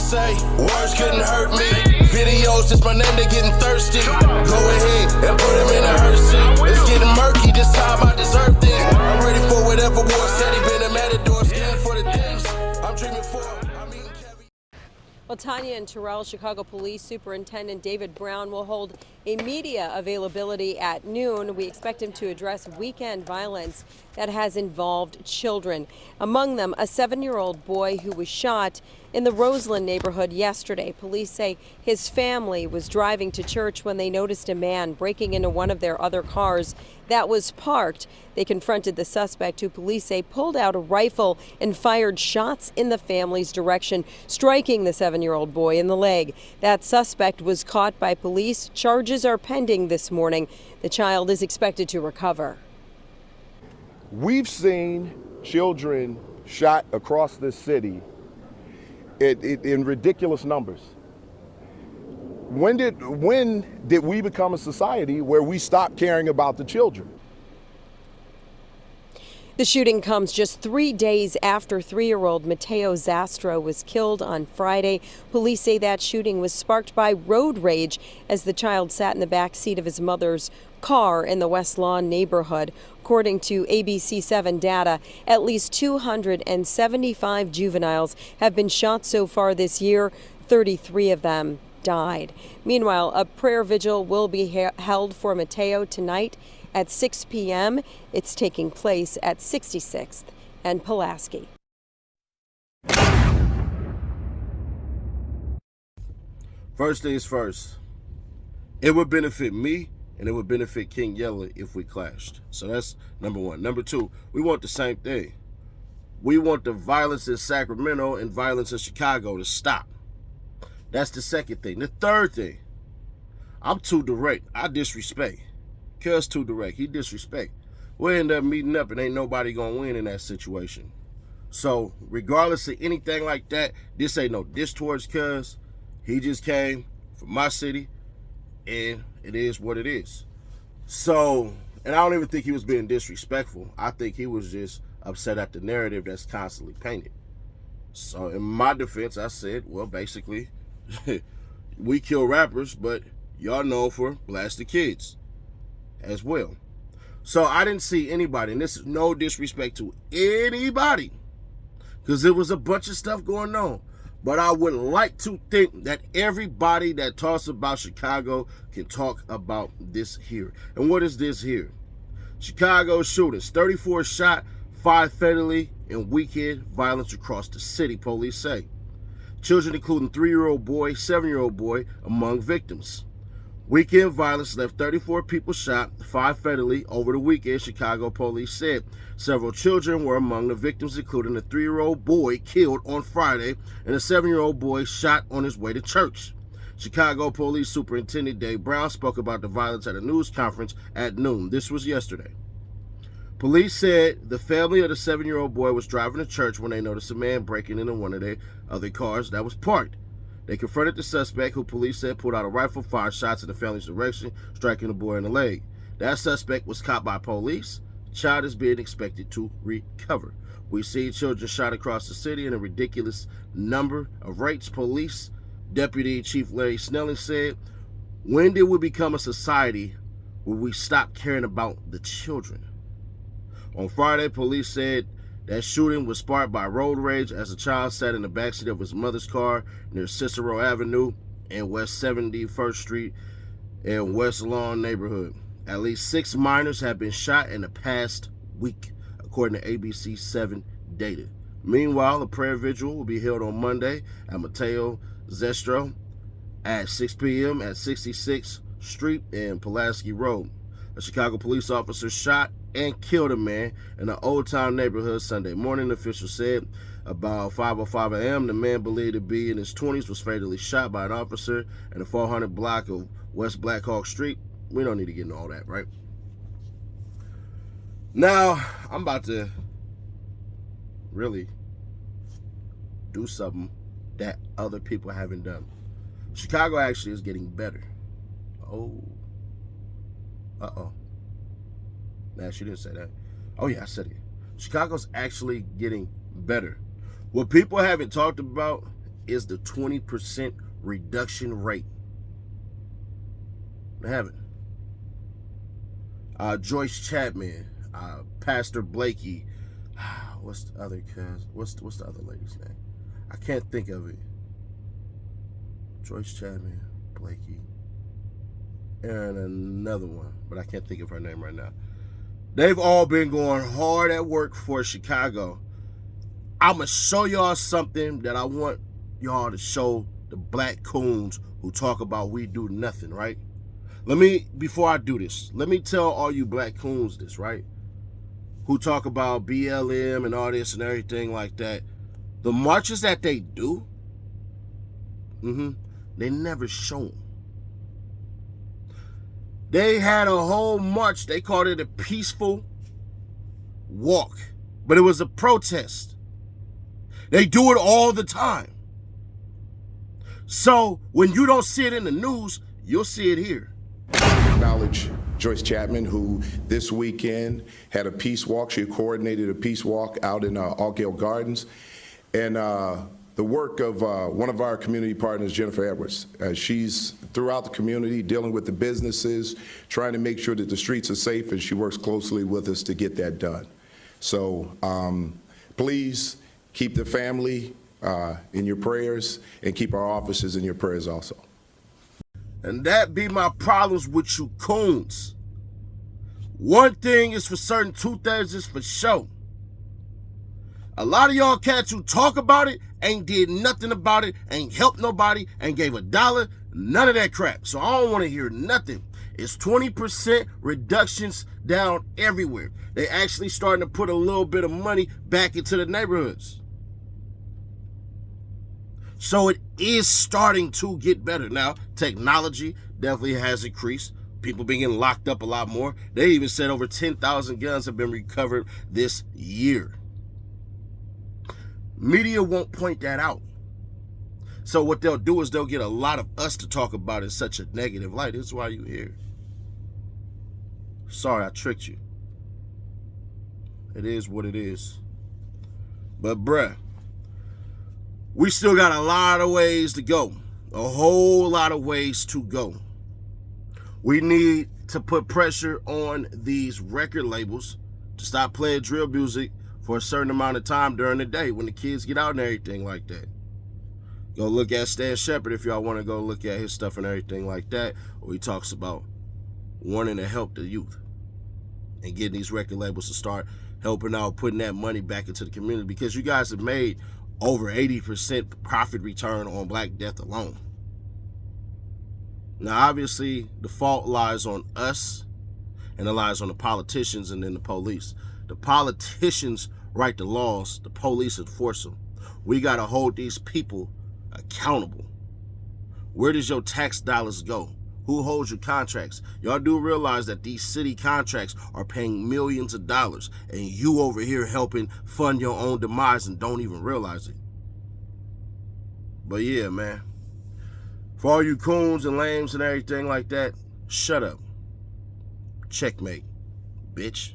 say, words couldn't hurt me. Videos, just my name, they getting thirsty. Go ahead and put him in a hearse seat. It's getting murky, this time I deserve this. I'm ready for whatever war said he been a matador. Scared for the things I'm dreaming for. I'm eating caviar. Well, Tanya and Terrell, Chicago Police Superintendent David Brown will hold a media availability at noon. We expect him to address weekend violence that has involved children. Among them, a 7-year-old boy who was shot in the Roseland neighborhood yesterday. Police say his family was driving to church when they noticed a man breaking into one of their other cars that was parked. They confronted the suspect, who police say pulled out a rifle and fired shots in the family's direction, striking the 7-year-old boy in the leg. That suspect was caught by police. Charges are pending this morning. The child is expected to recover. We've seen children shot across this city in ridiculous numbers. When did we become a society where we stopped caring about the children? The shooting comes just 3 days after 3-year-old Mateo Zastro was killed on Friday. Police say that shooting was sparked by road rage as the child sat in the back seat of his mother's car in the West Lawn neighborhood. According to ABC7 data, at least 275 juveniles have been shot so far this year. 33 of them died. Meanwhile, a prayer vigil will be held for Mateo tonight at 6 p.m. It's taking place at 66th and Pulaski. First things first, it would benefit me and it would benefit King Yeller if we clashed. So that's number one. Number two, we want the same thing. We want the violence in Sacramento and violence in Chicago to stop. That's the second thing. The third thing, I'm too direct. I disrespect. Cuz too direct. He disrespect. We'll end up meeting up and ain't nobody gonna win in that situation. So regardless of anything like that, this ain't no diss towards Cuz. He just came from my city and it is what it is. So, and I don't even think he was being disrespectful. I think he was just upset at the narrative that's constantly painted. So in my defense, I said, well, basically, we kill rappers, but y'all known for blasting kids as well. So I didn't see anybody, and this is no disrespect to anybody, because there was a bunch of stuff going on. But I would like to think that everybody that talks about Chicago can talk about this here. And what is this here? Chicago shootings, 34 shot, 5 fatally, and weekend violence across the city, police say. Children, including 3-year-old boy, 7-year-old boy, among victims. Weekend violence left 34 people shot, 5 fatally over the weekend, Chicago police said. Several children were among the victims, including a 3-year-old boy killed on Friday and a 7-year-old boy shot on his way to church. Chicago Police Superintendent Dave Brown spoke about the violence at a news conference at noon. This was yesterday. Police said the family of the 7-year-old boy was driving to church when they noticed a man breaking into one of their other cars that was parked. They confronted the suspect, who police said pulled out a rifle, fired shots in the family's direction, striking the boy in the leg. That suspect was caught by police. The child is being expected to recover. We see children shot across the city in a ridiculous number of rates, police Deputy Chief Larry Snelling said. When did we become a society where we stop caring about the children? On Friday, police said that shooting was sparked by road rage as a child sat in the backseat of his mother's car near Cicero Avenue and West 71st Street in West Lawn neighborhood. At least 6 minors have been shot in the past week, according to ABC7 data. Meanwhile, a prayer vigil will be held on Monday at Mateo Zastro at 6 p.m. at 66th Street and Pulaski Road. A Chicago police officer shot and killed a man in an Old Town neighborhood Sunday morning, officials said. About 5:05 a.m., the man believed to be in his 20s was fatally shot by an officer in the 400 block of West Black Hawk Street. We don't need to get into all that, right? Now, I'm about to really do something that other people haven't done. Chicago actually is getting better. Oh. Uh-oh. Nah, she didn't say that. Oh, yeah, I said it. Chicago's actually getting better. What people haven't talked about is the 20% reduction rate? I haven't. Joyce Chapman, Pastor Blakey, what's the other what's the other lady's name? I can't think of it. Joyce Chapman, Blakey, and another one, but I can't think of her name right now. They've all been going hard at work for Chicago. I'm going to show y'all something that I want y'all to show the black coons who talk about we do nothing, right? Before I do this, let me tell all you black coons this, right? Who talk about BLM and all this and everything like that. The marches that they do, they never show them. They had a whole march. They called it a peaceful walk, but it was a protest. They do it all the time. So when you don't see it in the news, you'll see it here. Acknowledge Joyce Chapman, who this weekend had a peace walk. She coordinated a peace walk out in Altgeld Gardens. And the work of one of our community partners, Jennifer Edwards. She's throughout the community dealing with the businesses, trying to make sure that the streets are safe, and she works closely with us to get that done. So please keep the family in your prayers and keep our officers in your prayers also. And that be my problems with you coons. One thing is for certain, 2/3 is for sure. A lot of y'all cats who talk about it ain't did nothing about it, ain't helped nobody, ain't gave $1, none of that crap. So I don't want to hear nothing. It's 20% reductions down everywhere. They actually starting to put a little bit of money back into the neighborhoods. So it is starting to get better. Now, technology definitely has increased. People being getting locked up a lot more. They even said over 10,000 guns have been recovered this year. Media won't point that out. So what they'll do is they'll get a lot of us to talk about it in such a negative light. This is why you're here. Sorry, I tricked you. It is what it is. But bruh, we still got a lot of ways to go. A whole lot of ways to go. We need to put pressure on these record labels to stop playing drill music for a certain amount of time during the day when the kids get out and everything like that. Go look at Stan Shepard if y'all want to go look at his stuff and everything like that, where he talks about wanting to help the youth and getting these record labels to start helping out, putting that money back into the community, because you guys have made over 80% profit return on Black Death alone. Now, obviously, the fault lies on us and it lies on the politicians and then the police. The politicians write the laws, the police enforce them. We got to hold these people accountable. Where does your tax dollars go? Who holds your contracts? Y'all do realize that these city contracts are paying millions of dollars, and you over here helping fund your own demise and don't even realize it. But yeah, man, for all you coons and lames and everything like that, shut up. Checkmate, bitch.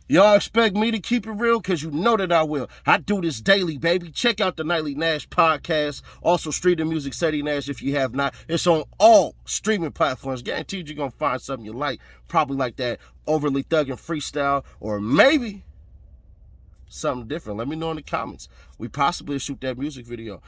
Y'all expect me to keep it real? Because you know that I will. I do this daily, baby. Check out the Nightly Nash podcast. Also, Street of Music, Ceddy Nash, if you have not. It's on all streaming platforms. Guaranteed you're going to find something you like. Probably like that Overly Thuggin' freestyle, or maybe something different. Let me know in the comments. We possibly shoot that music video.